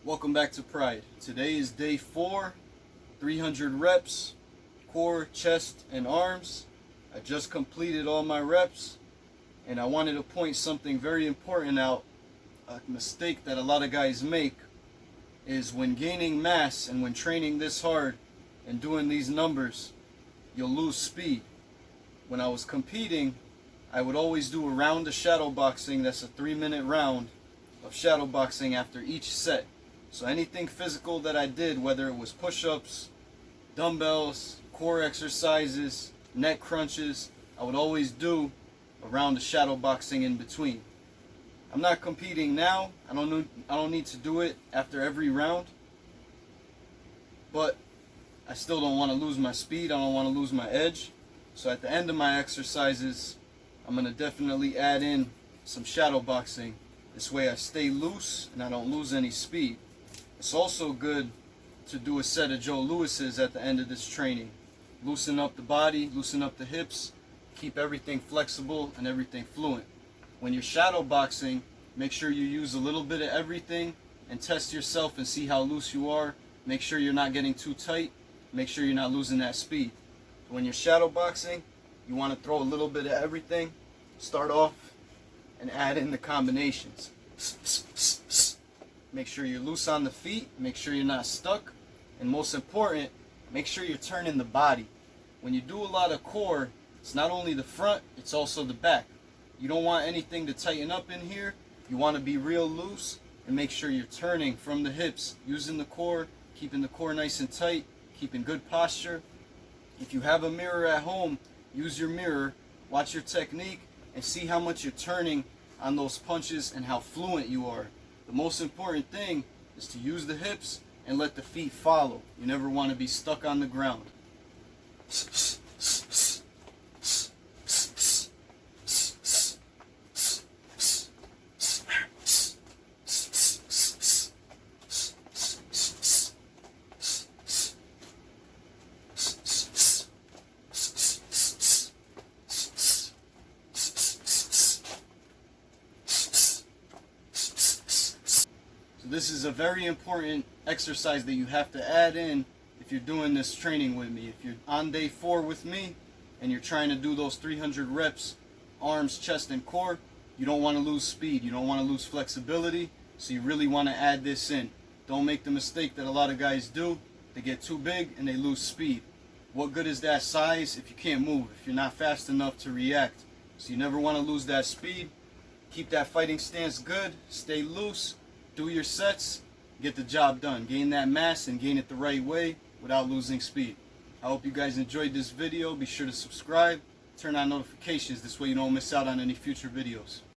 Welcome back to Pride. Today is day 4, 300 reps, core, chest, and arms. I just completed all my reps, and I wanted to point something very important out. A mistake that a lot of guys make is when gaining mass and when training this hard and doing these numbers, you'll lose speed. When I was competing, I would always do a round of shadow boxing. That's a 3-minute round of shadow boxing after each set. So anything physical that I did, whether it was push-ups, dumbbells, core exercises, neck crunches, I would always do a round of shadow boxing in between. I'm not competing now. I don't need to do it after every round. But I still don't want to lose my speed. I don't want to lose my edge. So at the end of my exercises, I'm going to definitely add in some shadow boxing. This way I stay loose and I don't lose any speed. It's also good to do a set of Joe Louis's at the end of this training. Loosen up the body, loosen up the hips, keep everything flexible and everything fluent. When you're shadow boxing, make sure you use a little bit of everything and test yourself and see how loose you are. Make sure you're not getting too tight. Make sure you're not losing that speed. When you're shadow boxing, you want to throw a little bit of everything. Start off and add in the combinations. Make sure you're loose on the feet. Make sure you're not stuck. And most important, make sure you're turning the body. When you do a lot of core, it's not only the front, it's also the back. You don't want anything to tighten up in here. You want to be real loose and make sure you're turning from the hips, using the core, keeping the core nice and tight, keeping good posture. If you have a mirror at home, use your mirror, watch your technique, and see how much you're turning on those punches and how fluent you are. The most important thing is to use the hips and let the feet follow. You never want to be stuck on the ground. This is a very important exercise that you have to add in if you're doing this training with me. If you're on day 4 with me and you're trying to do those 300 reps, arms, chest, and core, you don't want to lose speed. You don't want to lose flexibility. So you really want to add this in. Don't make the mistake that a lot of guys do. They get too big and they lose speed. What good is that size if you can't move, if you're not fast enough to react? So you never want to lose that speed. Keep that fighting stance good. Stay loose. Do your sets, get the job done. Gain that mass and gain it the right way without losing speed. I hope you guys enjoyed this video. Be sure to subscribe, turn on notifications. This way you don't miss out on any future videos.